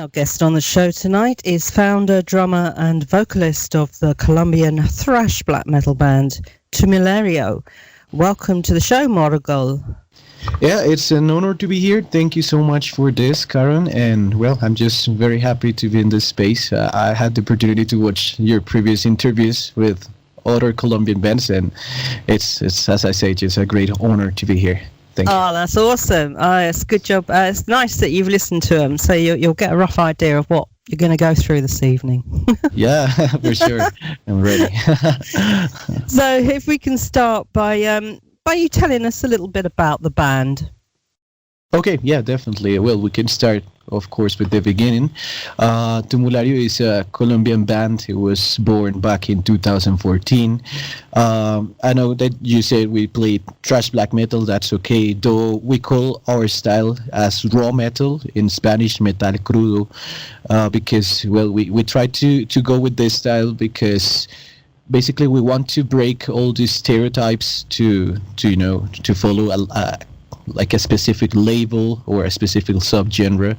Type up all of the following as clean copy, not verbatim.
Our guest on the show tonight is founder, drummer and vocalist of the Colombian thrash black metal band Tumlario. Welcome to the show, Morgul. Yeah, it's an honor to be here. Thank you so much for this, Karen. And well, I'm just very happy to be in this space. I had the opportunity to watch your previous interviews with other Colombian bands, and it's as I say, just a great honor to be here. Thank you. Oh, that's awesome. It's a good job. It's nice that you've listened to them, so you'll get a rough idea of what you're going to go through this evening. Yeah, for sure. I'm ready. So if we can start by you telling us a little bit about the band. Okay, yeah, definitely. Well, we can start, of course, with the beginning. Tumulario is a Colombian band. It was born back in 2014. I know that you said we play thrash black metal. That's okay, though we call our style as raw metal, in Spanish metal crudo, because, well, we try to go with this style because basically we want to break all these stereotypes to follow like a specific label or a specific subgenre.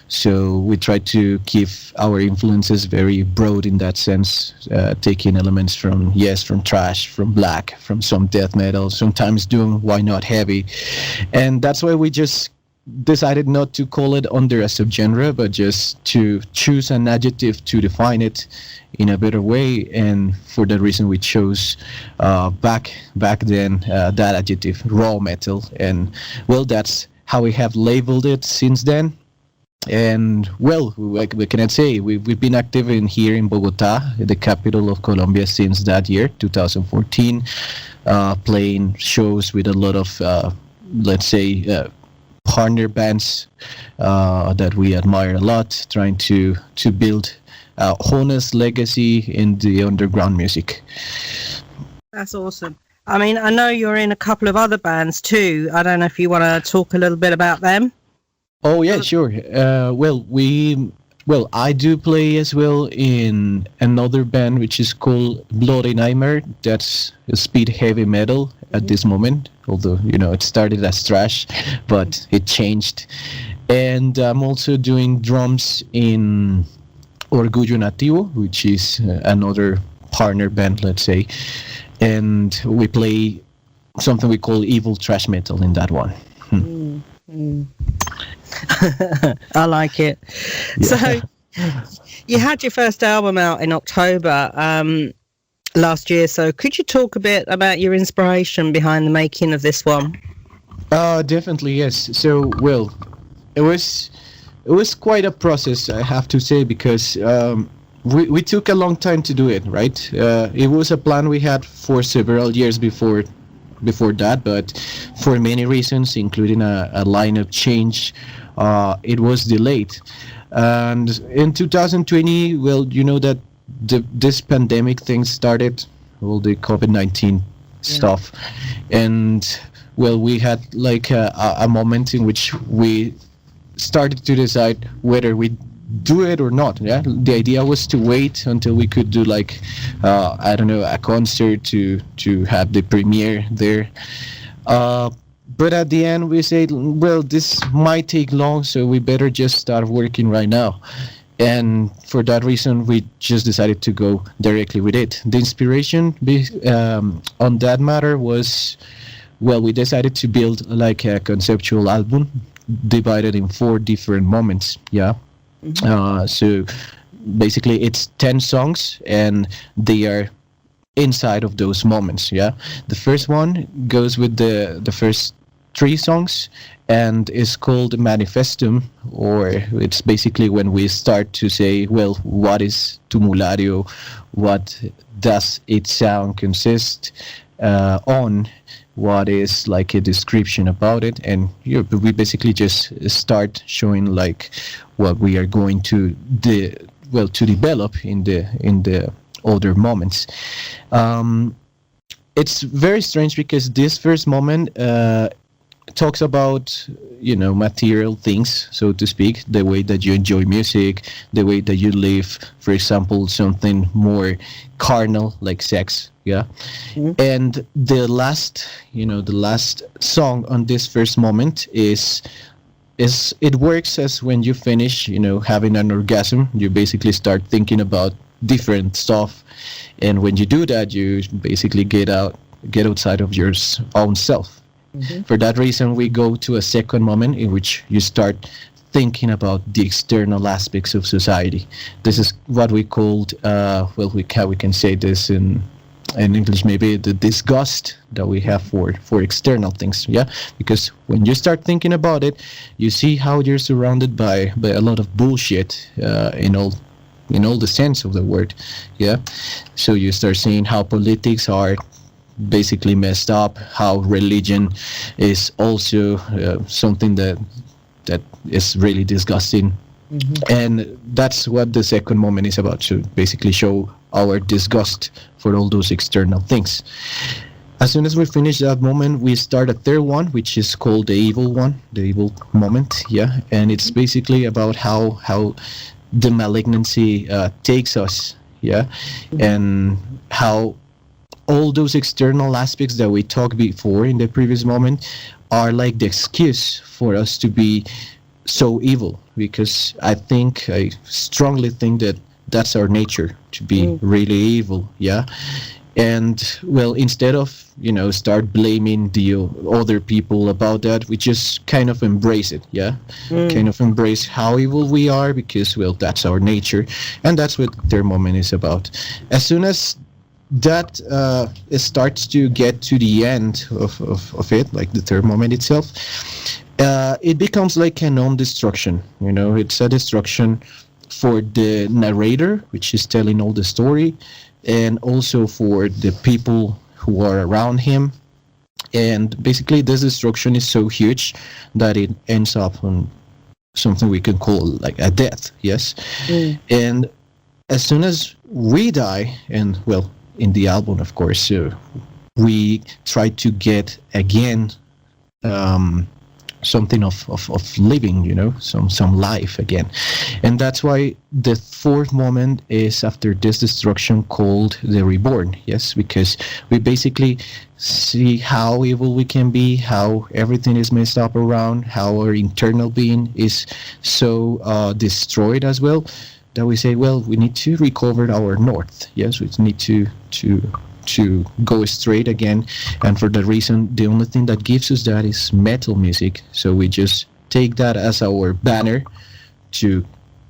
So we try to keep our influences very broad in that sense, taking elements from thrash, from black, from some death metal, sometimes doom, why not heavy. And that's why we just decided not to call it under a subgenre, but just to choose an adjective to define it in a better way. And for that reason we chose back then that adjective, raw metal. And well, that's how we have labeled it since then. And well, we cannot say we've been active here in Bogota, the capital of Colombia, since that year 2014, playing shows with a lot of let's say partner bands that we admire a lot, trying to build a honest legacy in the underground music. That's awesome. I mean, I know you're in a couple of other bands too. I don't know if you want to talk a little bit about them. Oh yeah, sure. I do play as well in another band which is called Bloody Nightmare. That's speed heavy metal at this moment, although it started as thrash, but it changed. And I'm also doing drums in Orgullo Nativo, which is another partner band, let's say, and we play something we call evil thrash metal in that one. I like it. Yeah. So you had your first album out in October last year, so could you talk a bit about your inspiration behind the making of this one? Definitely, yes. So, well, it was quite a process, I have to say, because we took a long time to do it, right? It was a plan we had for several years before that, but for many reasons, including a lineup change, it was delayed. And in 2020, well, you know that this pandemic thing started, all the COVID-19 stuff, and well, we had like a moment in which we started to decide whether we do it or not. Yeah, the idea was to wait until we could do like a concert to have the premiere there. But at the end we said, well, this might take long, so we better just start working right now. And for that reason, we just decided to go directly with it. The inspiration on that matter was, well, we decided to build like a conceptual album divided in 4 different moments. Yeah. So basically it's 10 songs and they are inside of those moments. Yeah. The first one goes with the first 3 songs and is called Manifestum, or it's basically when we start to say, well, what is Tumulario? What does its sound consist on? What is like a description about it? And we basically just start showing like what we are going to develop in the other moments. It's very strange because this first moment talks about material things, so to speak, the way that you enjoy music, the way that you live, for example, something more carnal like sex. Yeah. And the last song on this first moment is it works as when you finish, having an orgasm, you basically start thinking about different stuff, and when you do that, you basically get outside of your own self. For that reason, we go to a second moment in which you start thinking about the external aspects of society. This is what we called, we can say this in English, maybe the disgust that we have for external things, because when you start thinking about it, you see how you're surrounded by a lot of bullshit, in all the sense of the word, so you start seeing how politics are basically messed up, how religion is also something that is really disgusting. And that's what the second moment is about, to basically show our disgust for all those external things. As soon as we finish that moment, we start a third one, which is called the evil moment, and it's basically about how the malignancy takes us, and how all those external aspects that we talked before in the previous moment are like the excuse for us to be so evil, because I strongly think that that's our nature, to be really evil, and well, instead of start blaming the other people about that, we just kind of embrace it, kind of embrace how evil we are, because well, that's our nature, and that's what their moment is about. As soon as that it starts to get to the end of it, like the third moment itself, it becomes like a non-destruction. It's a destruction for the narrator, which is telling all the story, and also for the people who are around him. And basically, this destruction is so huge that it ends up on something we can call like a death. Yes, and as soon as we die, and well, in the album, of course, we try to get again something of living, some life again. And that's why the fourth moment is after this destruction, called the reborn, yes, because we basically see how evil we can be, how everything is messed up around, how our internal being is so destroyed as well, that we say, well, we need to recover our north. Yes, we need to go straight again. And for that reason, the only thing that gives us that is metal music. So we just take that as our banner to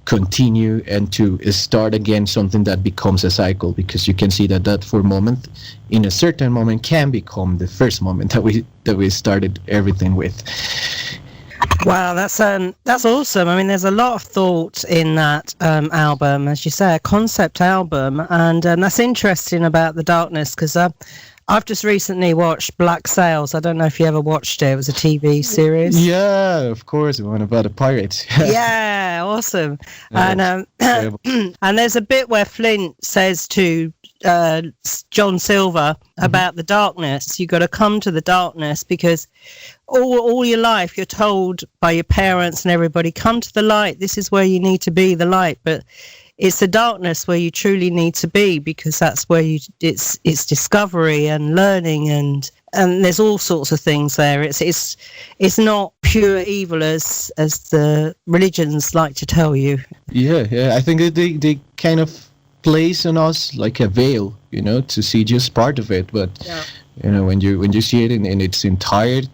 continue and to start again something that becomes a cycle, because you can see that for moment, in a certain moment, can become the first moment that we started everything with. Wow, that's awesome. I mean, there's a lot of thought in that album, as you say, a concept album, and that's interesting about the darkness, because I've just recently watched Black Sails. I don't know if you ever watched it. It was a TV series. Yeah, of course, the one about the pirates. Yeah, awesome. And and there's a bit where Flint says to John Silver about the darkness. You got to come to the darkness, because all your life you're told by your parents and everybody, come to the light. This is where you need to be, the light. But it's the darkness where you truly need to be, because that's where it's discovery and learning, and there's all sorts of things there. It's not pure evil as the religions like to tell you. Yeah. I think that they kind of place on us like a veil, to see just part of it. But when you see it in its entirety,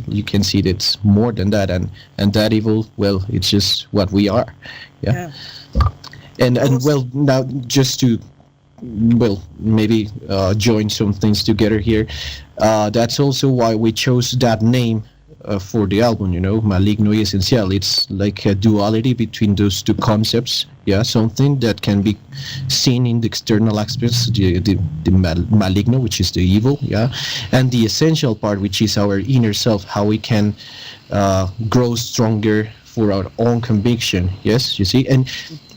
you can see that it's more than that, and that evil, well, it's just what we are. Yeah. And well, now just to maybe join some things together here, that's also why we chose that name for the album, Maligno y esencial. It's like a duality between those two concepts, something that can be seen in the external aspects, the maligno, which is the evil, and the essential part, which is our inner self, how we can grow stronger for our own conviction. Yes, you see, and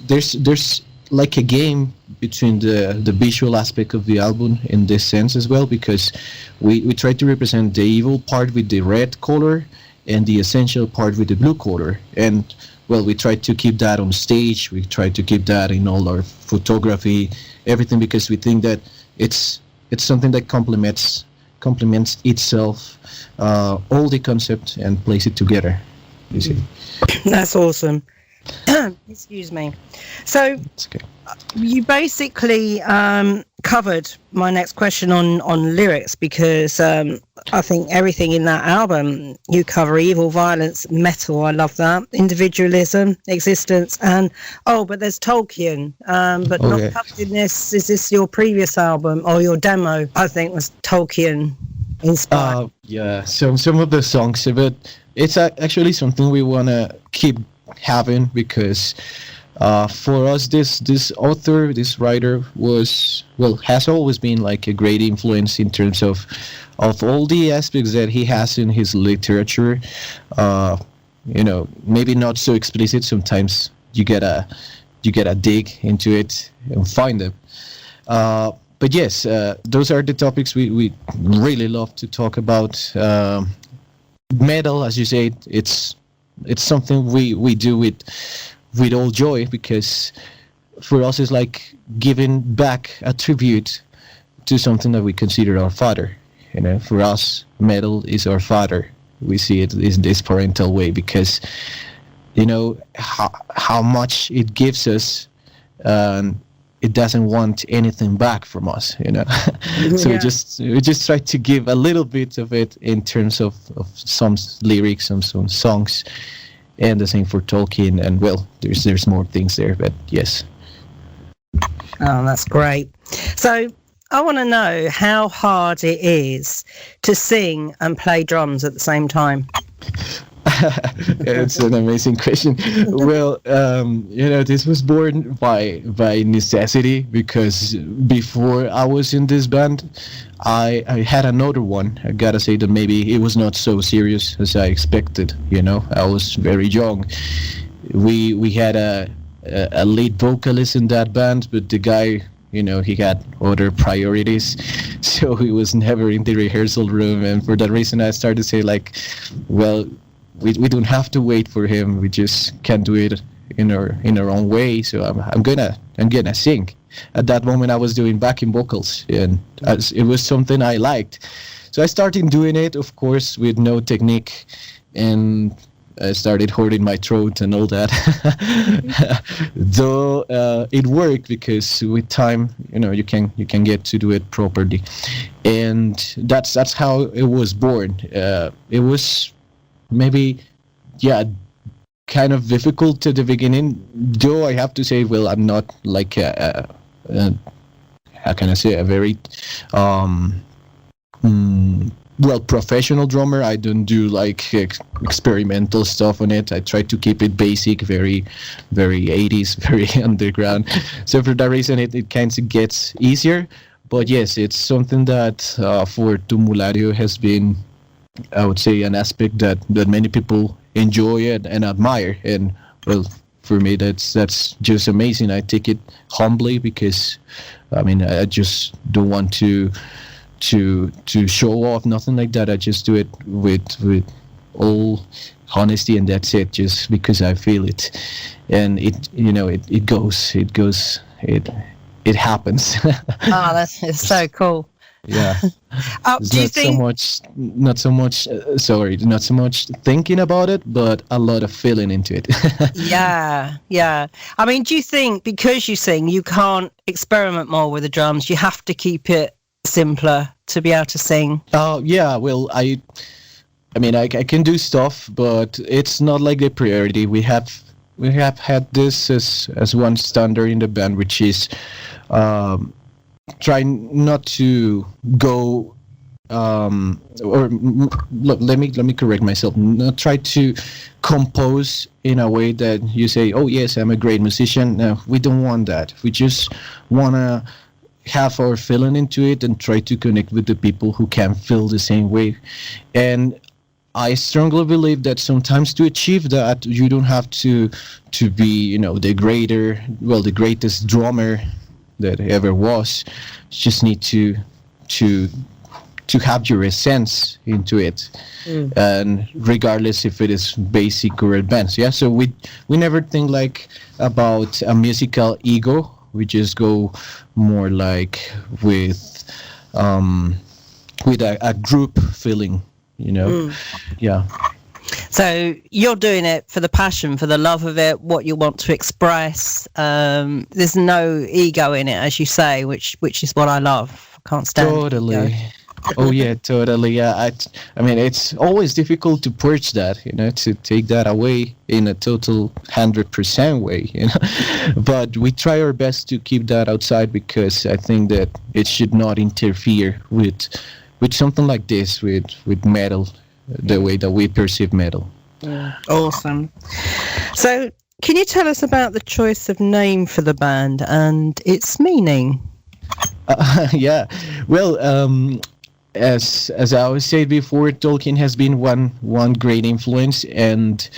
there's like a game between the visual aspect of the album in this sense as well, because we try to represent the evil part with the red color and the essential part with the blue color. And well, we try to keep that on stage, we try to keep that in all our photography, everything, because we think that it's something that complements complements itself, all the concept, and plays it together. You see. That's awesome. Excuse me. So Okay. you basically covered my next question on lyrics, because I think everything in that album, you cover evil, violence, metal, I love that, individualism, existence, and but there's Tolkien, but not covered in this. Is this your previous album, or your demo, I think, was Tolkien inspired? Yeah, so some of the songs, but it's actually something we want to keep having, because for us, this author, this writer has always been like a great influence in terms of all the aspects that he has in his literature. Maybe not so explicit. Sometimes you gotta dig into it and find them. But yes, those are the topics we really love to talk about. Metal, as you say, it's something we do with all joy, because for us it's like giving back a tribute to something that we consider our father. For us, metal is our father. We see it in this parental way, because how much it gives us, it doesn't want anything back from us. So we just try to give a little bit of it in terms of some lyrics and some songs. And the same for Tolkien, and there's more things there, but yes. Oh, that's great. So I want to know how hard it is to sing and play drums at the same time. It's an amazing question. Well, this was born by necessity, because before I was in this band, I had another one. I gotta say that maybe it was not so serious as I expected. I was very young. We had a lead vocalist in that band, but the guy, he had other priorities, so he was never in the rehearsal room. And for that reason, I started to say, like, well, we don't have to wait for him. We just can do it in our own way. So I'm gonna sing. At that moment, I was doing backing vocals, and it was something I liked. So I started doing it, of course, with no technique, and I started holding my throat and all that. Though it worked, because with time, you can get to do it properly, and that's how it was born. It was maybe, kind of difficult at the beginning, though I have to say, well, I'm not like how can I say, a very professional drummer. I don't do like experimental stuff on it. I try to keep it basic, very, very 80s, very underground. So for that reason, it kind of gets easier. But yes, it's something that for Tumulario has been, I would say, an aspect that many people enjoy and admire. And well, for me, that's just amazing. I take it humbly, because I just don't want to show off, nothing like that. I just do it with all honesty, and that's it, just because I feel it. And it happens. Oh, that's so cool. Yeah. Do you think not so much thinking about it, but a lot of feeling into it. Yeah. Do you think because you sing, you can't experiment more with the drums? You have to keep it simpler to be able to sing? Yeah. Well, I can do stuff, but it's not like the priority. We have had this as one standard in the band, which is try not to go let me correct myself, not try to compose in a way that you say, oh yes, I'm a great musician. No, we don't want that. We just want to have our feeling into it and try to connect with the people who can feel the same way. And I strongly believe that sometimes to achieve that, you don't have to be, the greatest drummer that ever was. You just need to have your essence into it, and regardless if it is basic or advanced. Yeah, so we never think like about a musical ego. We just go more like with a group feeling, Yeah. So you're doing it for the passion, for the love of it, what you want to express. There's no ego in it, as you say, which is what I love. I can't stand Totally. ego. Oh yeah, totally. Yeah, I mean, it's always difficult to purge that, to take that away in a total 100% way, But we try our best to keep that outside, because I think that it should not interfere with something like this, with metal, the way that we perceive metal. Yeah. Awesome. So, can you tell us about the choice of name for the band and its meaning? Yeah. Well, as I always said before, Tolkien has been one great influence, and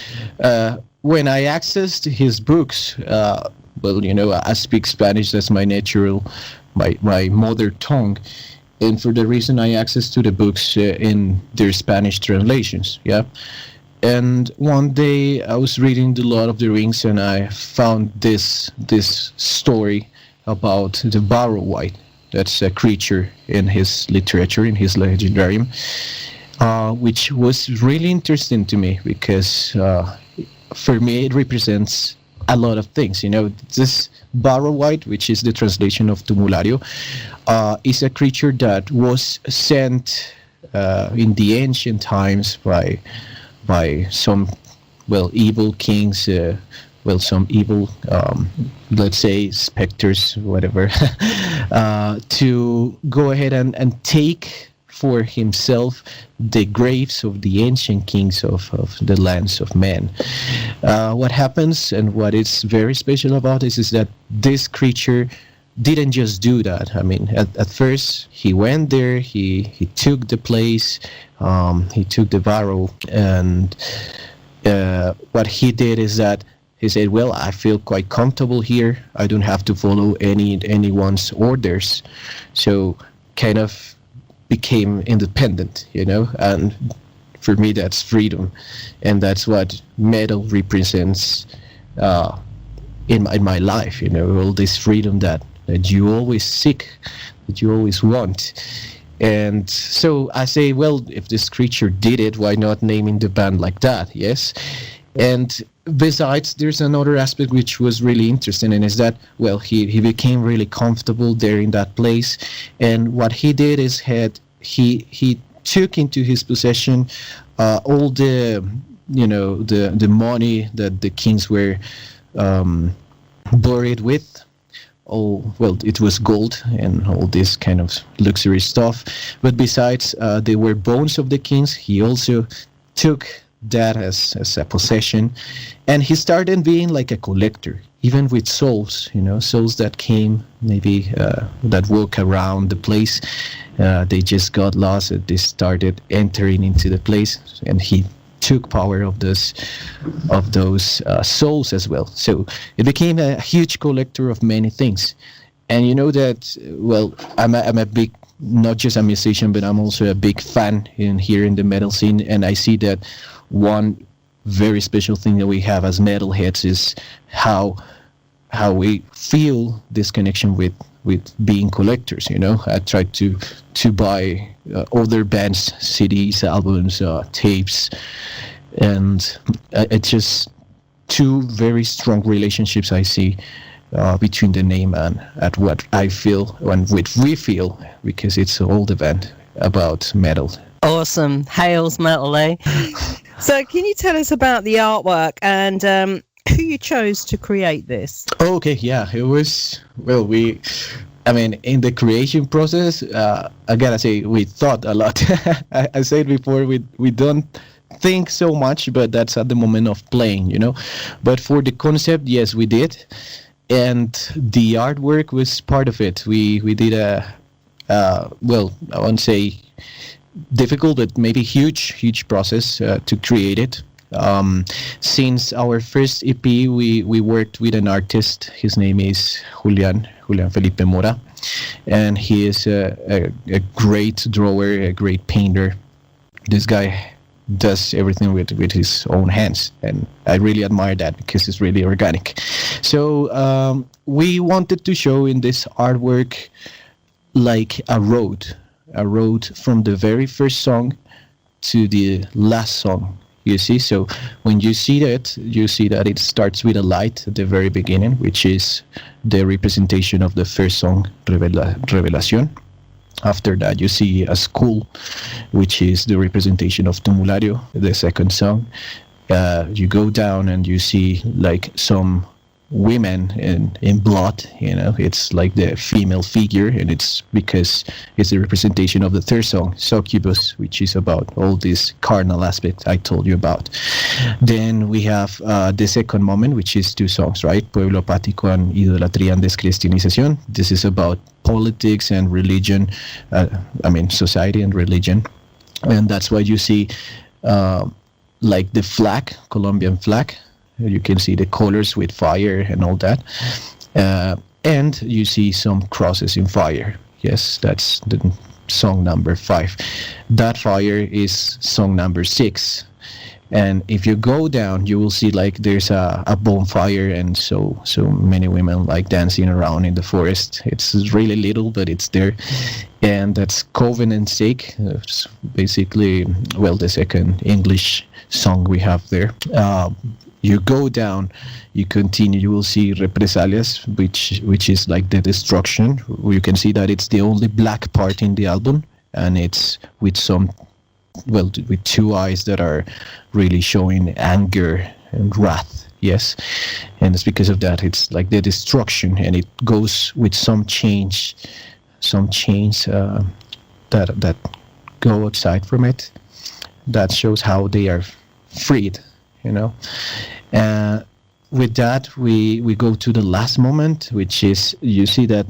when I accessed his books, I speak Spanish. That's my my mother tongue, and for the reason I access to the books in their Spanish translations. Yeah. And one day I was reading The Lord of the Rings, and I found this story about the Barrow-wight. That's a creature in his literature, in his legendarium, which was really interesting to me, because for me it represents a lot of things. This Barrow-wight, which is the translation of Tumulario, is a creature that was sent in the ancient times by some evil kings, some evil, let's say, specters, whatever, to go ahead and take for himself the graves of the ancient kings of the lands of men. What happens, and what is very special about this, is that this creature didn't just do that. I mean, at first he went there, he took the place, he took the Barrow, and what he did is that he said, well, I feel quite comfortable here. I don't have to follow anyone's orders. So kind of became independent, and for me that's freedom. And that's what metal represents in my life, all this freedom that you always seek, that you always want. And so I say, well, if this creature did it, why not naming the band like that? Yes. And besides, there's another aspect which was really interesting, and is that, well, he became really comfortable there in that place. And what he did is he took into his possession all the money that the kings were buried with. It was gold and all this kind of luxury stuff. But besides, there were bones of the kings. He also took that as a possession, and he started being like a collector, even with souls, souls that came, maybe that walk around the place. They just got lost, and they started entering into the place, and he took power of those souls as well. So it became a huge collector of many things. And that, well, I'm a big, not just a musician, but I'm also a big fan here in the metal scene, and I see that one very special thing that we have as metalheads is how we feel this connection with being collectors. I try to buy other bands' CDs, albums, tapes, and it's just two very strong relationships I see between the name and at what I feel and what we feel, because it's all the band about metal. Awesome. Hails metal, eh? So can you tell us about the artwork and who you chose to create this? Okay, yeah, it was, well, in the creation process, I gotta say, we thought a lot. I said before, we don't think so much, but that's at the moment of playing, But for the concept, yes, we did. And the artwork was part of it. We did I won't say difficult, but maybe huge process to create it. Since our first EP, we worked with an artist. His name is Julian Felipe Mora, and he is a great drawer, a great painter. This guy does everything with his own hands, and I really admire that because it's really organic. So we wanted to show in this artwork like a road a road from the very first song to the last song. You see, so when you see that it starts with a light at the very beginning, which is the representation of the first song, Revelación. After that, you see a school, which is the representation of Tumulario, the second song. You go down and you see like some women in blood, it's like the female figure, and it's because it's the representation of the third song, Succubus, which is about all this carnal aspect I told you about. Then we have the second moment, which is two songs, right? Pueblo Apático and Idolatría and Descristianización. This is about politics and religion, society and religion. And that's why you see like the flag, Colombian flag. You can see the colors with fire and all that. And you see some crosses in fire. Yes, that's the song number 5. That fire is song number 6. And if you go down, you will see like there's a bonfire and so many women like dancing around in the forest. It's really little, but it's there. And that's Covenant's Sake. It's basically, the second English song we have there. You go down, you continue, you will see Represalias, which is like the destruction. You can see that it's the only black part in the album, and it's with with two eyes that are really showing anger and wrath. Yes, and it's because of that it's like the destruction, and it goes with some chains that go outside from it. That shows how they are freed. With that, we go to the last moment, which is, you see that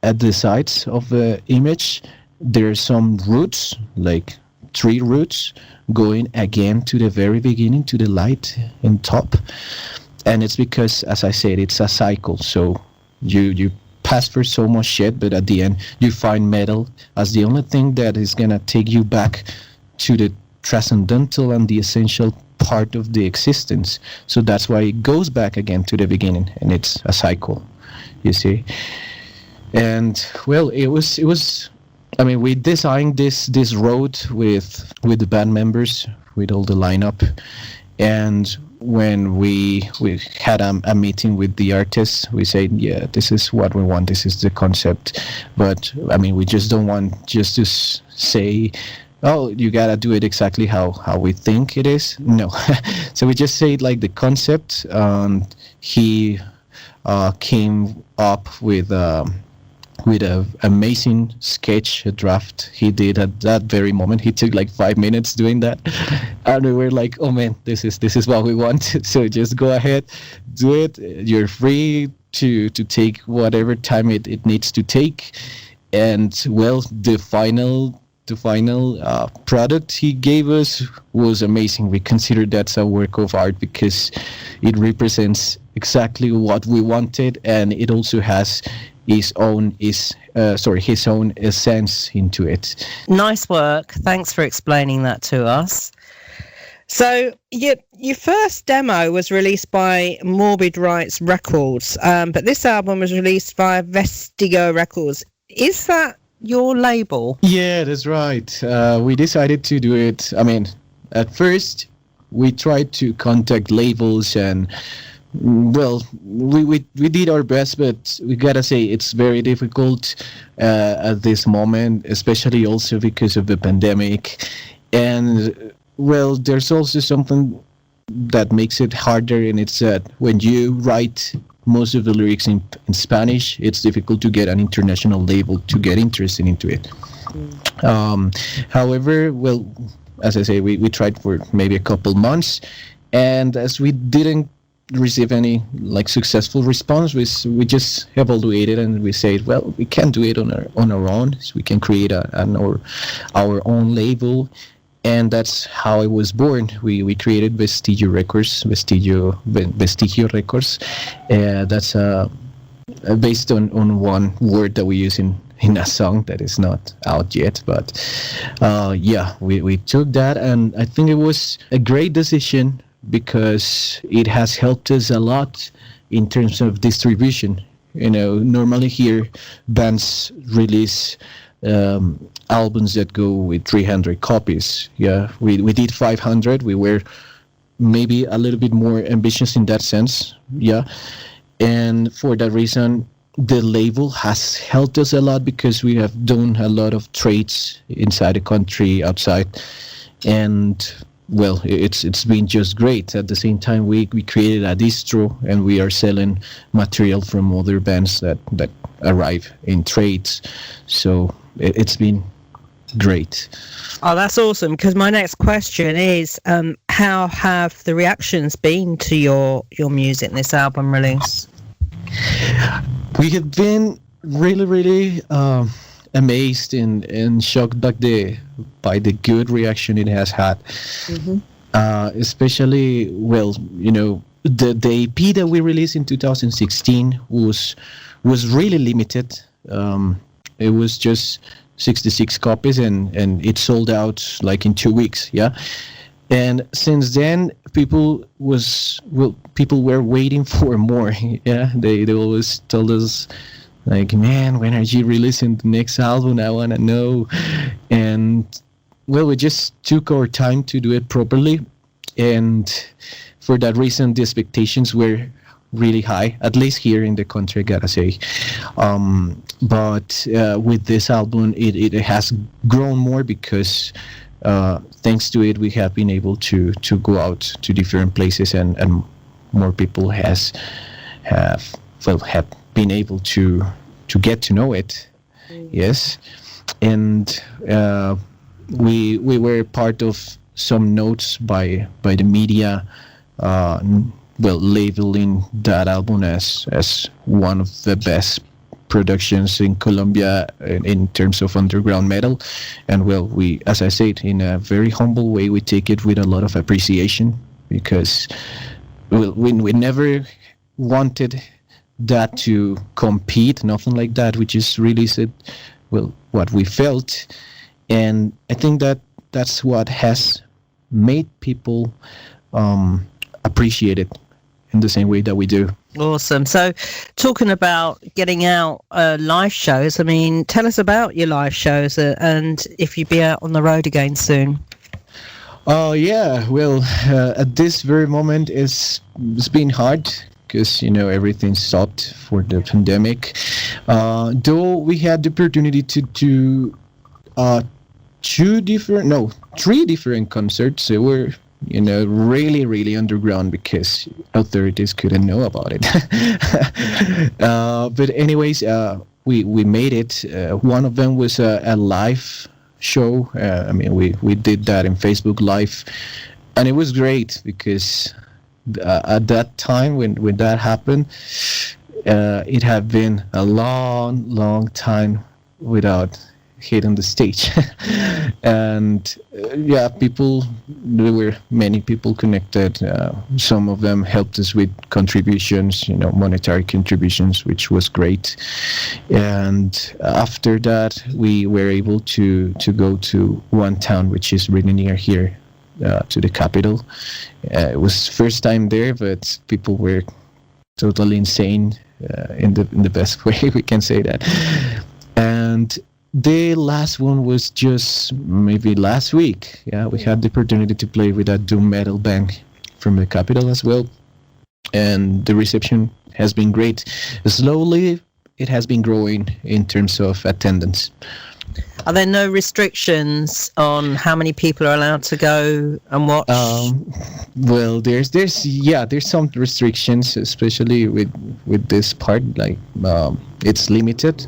at the sides of the image, there are some roots, like 3 roots, going again to the very beginning, to the light in top. And it's because, as I said, it's a cycle. So you pass for so much shit, but at the end, you find metal as the only thing that is going to take you back to the transcendental and the essential part of the existence. So that's why it goes back again to the beginning, and it's a cycle, you see. And it was we designed this road with the band members, with all the lineup. And when we had a meeting with the artists, we said, yeah, this is what we want, this is the concept. But we just don't want just to say, oh, you gotta do it exactly how we think it is. No. So we just say like the concept, and he came up with a amazing sketch, a draft he did at that very moment. He took like 5 minutes doing that, and we were like, oh man, this is what we want. So just go ahead, do it. You're free to take whatever time it needs to take. And the final product he gave us was amazing. We consider that's a work of art because it represents exactly what we wanted, and it also has his own essence into it. Nice work. Thanks for explaining that to us. So your first demo was released by Morbid Rights Records, but this album was released via Vestigo Records. Is that your label? Yeah, that's right. We decided to do it. At first we tried to contact labels, and we did our best, but we gotta say it's very difficult at this moment, especially also because of the pandemic. And there's also something that makes it harder, and it's that when you write most of the lyrics in Spanish, it's difficult to get an international label to get interested into it. However, as I say, we tried for maybe a couple months, and as we didn't receive any successful response, we just evaluated and we said, we can't do it on our own, so we can create our own label. And that's how it was born. We created Vestigio Records. That's based on one word that we use in a song that is not out yet. But we took that, and I think it was a great decision because it has helped us a lot in terms of distribution. Normally here bands release albums that go with 300 copies. Yeah, we did 500. We were maybe a little bit more ambitious in that sense. Yeah, and for that reason, the label has helped us a lot because we have done a lot of trades inside the country, outside, and well, it's been just great. At the same time, we created a distro, and we are selling material from other bands that arrive in trades. So it's been great. Oh, that's awesome. Because my next question is, how have the reactions been to your music and this album release? We have been really amazed and shocked by the good reaction it has had. Mm-hmm. Especially, well, the EP that we released in 2016 was really limited. It was just 66 copies, and it sold out like in 2 weeks. Yeah. And since then, people were waiting for more. Yeah, they always told us, like, man, when are you releasing the next album? I want to know. And well, we just took our time to do it properly, and for that reason, the expectations were really high, at least here in the country, I gotta say. But with this album, it has grown more because thanks to it, we have been able to go out to different places, and more people have been able to get to know it. Yes, and we were part of some notes by the media, labeling that album as one of the best productions in Colombia in terms of underground metal. And well, we, as I said, in a very humble way, we take it with a lot of appreciation, because we never wanted that to compete, nothing like that. We just released it, what we felt, and I think that's what has made people appreciate it in the same way that we do. Awesome. So, talking about getting out live shows, I mean, tell us about your live shows and if you'd be out on the road again soon. Oh, yeah. Well, at this very moment, it's been hard because, everything stopped for the pandemic. Though we had the opportunity to do 3 different concerts. They were really underground because authorities couldn't know about it. But anyways, we made it. One of them was a live show. We did that in Facebook Live, and it was great because at that time when that happened, it had been a long time without hitting the stage. And there were many people connected. Some of them helped us with contributions, monetary contributions, which was great. And after that, we were able to go to one town which is really near here, to the capital. It was first time there, but people were totally insane, in the best way we can say that. And the last one was just maybe last week. Yeah, we had the opportunity to play with a doom metal band from the capital as well, and the reception has been great. Slowly, it has been growing in terms of attendance. Are there no restrictions on how many people are allowed to go and watch? Well, there's some restrictions, especially with this part. Like, it's limited.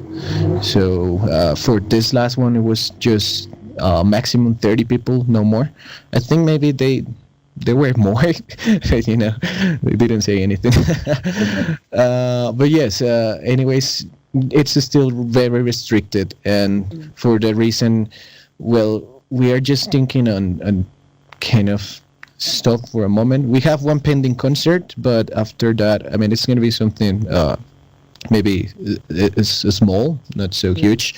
So for this last one, it was just maximum 30 people, no more. I think maybe there were more, but they didn't say anything. But yes, anyways, it's still very restricted, and for the reason, we are just thinking on kind of stop for a moment. We have one pending concert, but after that, it's going to be something maybe it's small, not so huge.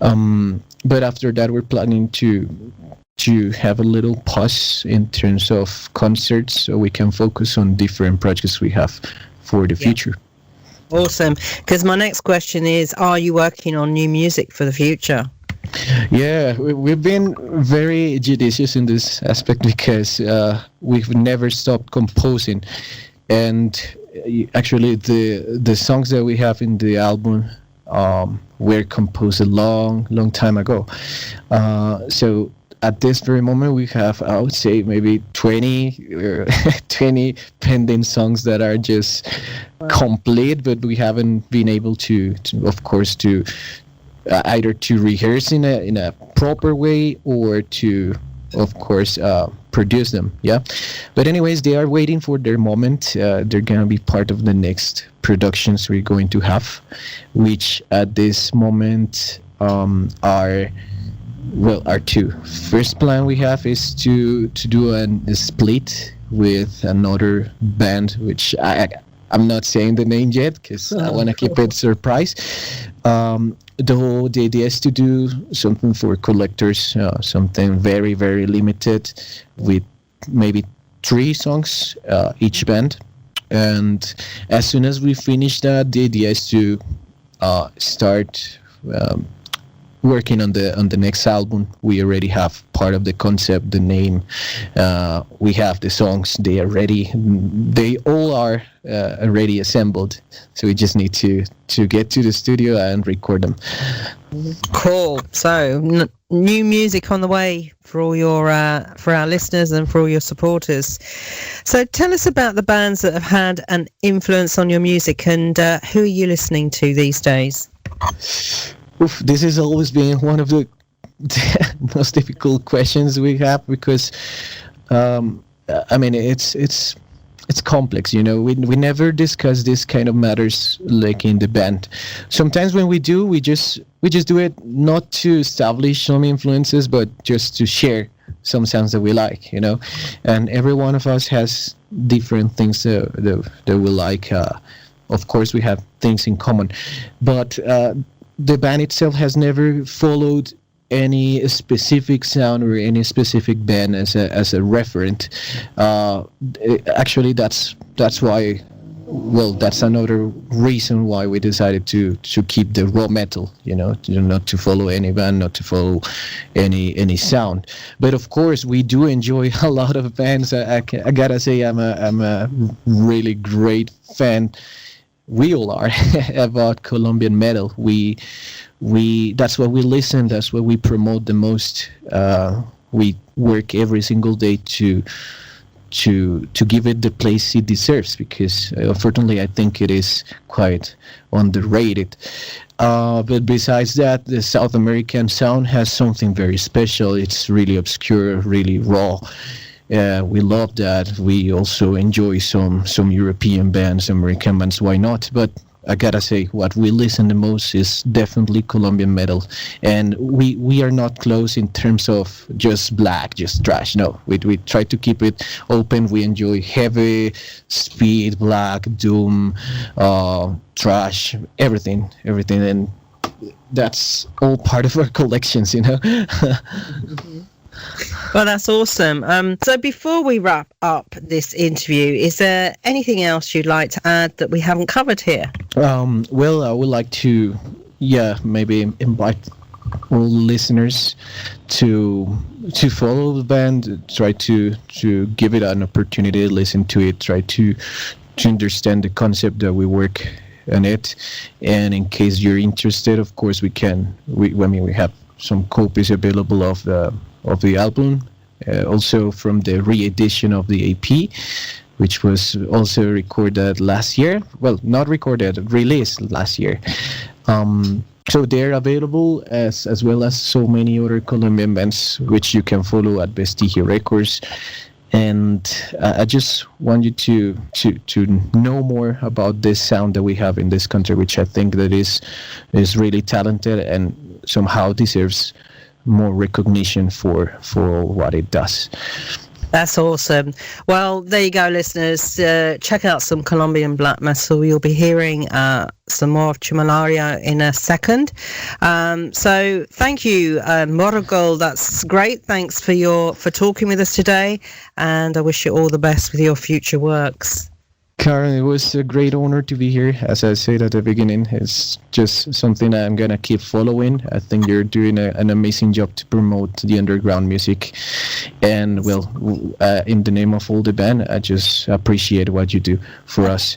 But after that, we're planning to have a little pause in terms of concerts, so we can focus on different projects we have for the future. Awesome. Because my next question is, are you working on new music for the future? Yeah, we've been very judicious in this aspect because we've never stopped composing, and actually the songs that we have in the album were composed a long time ago. So at this very moment, we have, I would say, maybe 20 pending songs that are just complete, but we haven't been able to of course, to either to rehearse in a proper way or to, of course, produce them. Yeah, but anyways, they are waiting for their moment. They're gonna be part of the next productions we're going to have, which at this moment are our two. First plan we have is to do a split with another band, which I'm not saying the name yet because I want to keep it surprise. The idea is to do something for collectors, something very, very limited, with maybe 3 songs each band. And as soon as we finish that, the idea is to start working on the next album. We already have part of the concept, the name. We have the songs. They are ready. They all are already assembled. So we just need to get to the studio and record them. Cool. So new music on the way for all your for our listeners and for all your supporters. So tell us about the bands that have had an influence on your music, and who are you listening to these days? Oof, this has always been one of the most difficult questions we have because, I mean, it's complex. You know, we never discuss this kind of matters like in the band. Sometimes when we do, we just do it not to establish some influences, but just to share some sounds that we like. You know, and every one of us has different things that we like. Of course, we have things in common, but the band itself has never followed any specific sound or any specific band as a referent. Actually, that's why. Well, that's another reason why we decided to keep the raw metal. You know, not to follow any band, not to follow any sound. But of course, we do enjoy a lot of bands. I gotta say, I'm a really great fan. We all are about Colombian metal. We that's what we listen. That's what we promote the most. We work every single day to give it the place it deserves, because unfortunately I think it is quite underrated. But besides that, the South American sound has something very special. It's really obscure, really raw. We love that. We also enjoy some European bands, American bands, why not? But I gotta say, what we listen the most is definitely Colombian metal. And we are not close in terms of just black, just trash. No, we try to keep it open. We enjoy heavy, speed, black, doom, trash, everything. And that's all part of our collections, you know? Well, that's awesome. So before we wrap up this interview, is there anything else you'd like to add that we haven't covered here? Well, I would like to, maybe invite all listeners to follow the band, try to give it an opportunity, listen to it, try to understand the concept that we work on it. And in case you're interested, of course, we have some copies available of the album, also from the re-edition of the AP, which was also recorded last year. Well, not recorded, released last year. So they're available as well as so many other Colombian bands, which you can follow at Vestigio Records. And I just want you to know more about this sound that we have in this country, which I think that is really talented and somehow deserves more recognition for what it does. That's awesome. Well, there you go, listeners. Check out some Colombian black metal. You'll be hearing some more of Tumlario in a second. So thank you, Morgul. That's great. Thanks for talking with us today, and I wish you all the best with your future works. Karen, it was a great honor to be here. As I said at the beginning, it's just something I'm gonna keep following. I think you're doing an amazing job to promote the underground music, and well, in the name of all the band, I just appreciate what you do for us.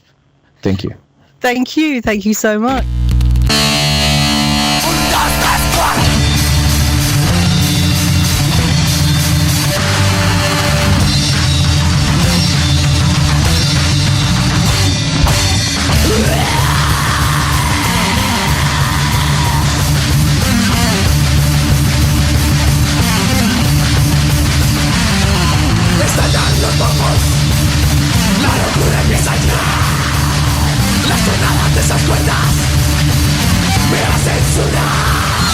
Thank you. Thank you so much. Estallan los bombos, la locura empieza ya. Las tonadas de esas cuerdas me hacen sudar.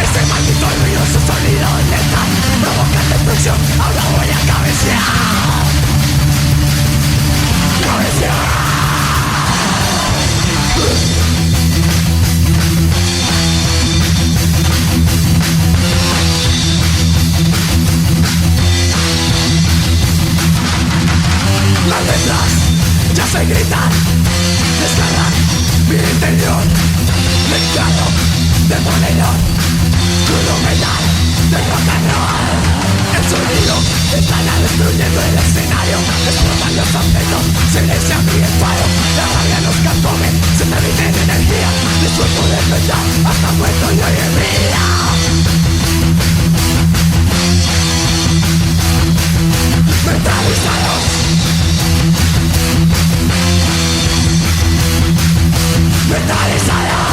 Ese maldito y ruidoso sonido letal provoca destrucción, ahora voy a cabecear. Las letras ya se gritan, desgarran mi interior, mezclado de moledor, crudo metal de rock and roll. El sonido estará destruyendo el escenario, explotan los objetos, silencia mi enfado, la rabia nos carcome, se me viene energía, disfruto de verdad, hasta muerto y hoy en vida. Mentalizados, mentalizados.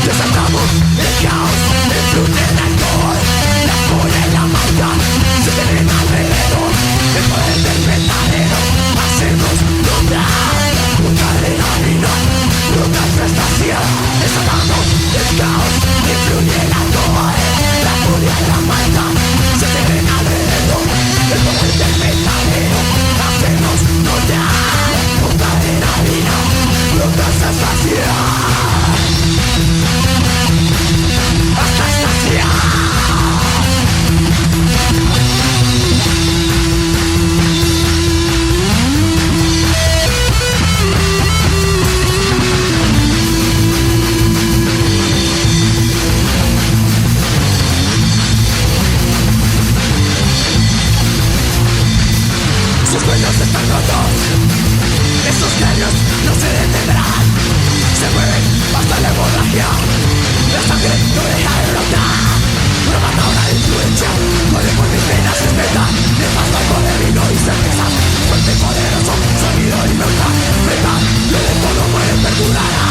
Desatamos el caos, el fluye el alcohol, la furia y la maldad se tienen alrededor. El poder del verdadero hacemos nombrar una adrenalina, una fantasía. Desatamos el caos, el fluye el alcohol, la furia y la maldad se tienen alrededor. El poder del verdadero hacemos nombrar una adrenalina, una fantasía. Hasta estación. Sus sueños están rotos, esos nervios no se detendrán, se mueven hasta la hemorragia. La sangre no deja de brotar. Una matadora de influencia corre por mis venas, es metal. Me falta algo de vino y cerveza. Fuerte y poderoso, sonido inmortal. Metal, lo de todo muere, perdurará.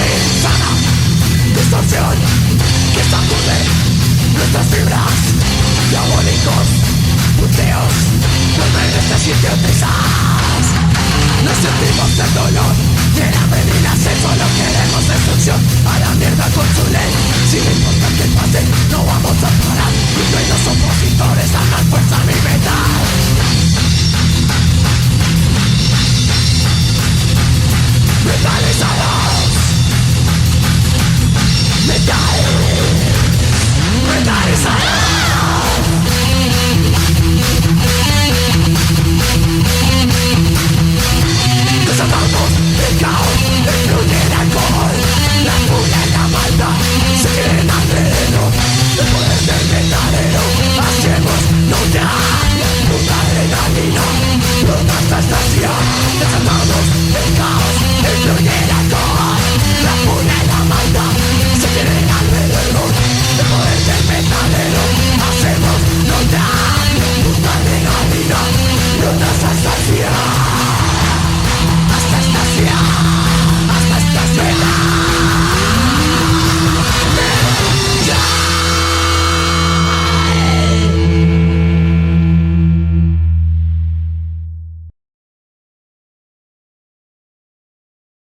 Insana distorsión que sacude nuestras fibras. Diabólicos puteos vuelven este sitio trizas. No sentimos el dolor ni la venganza, solo queremos destrucción. A la mierda con su ley, sin importar que pase, no vamos a parar. Mis dueños opositores dan más fuerza a mi metal.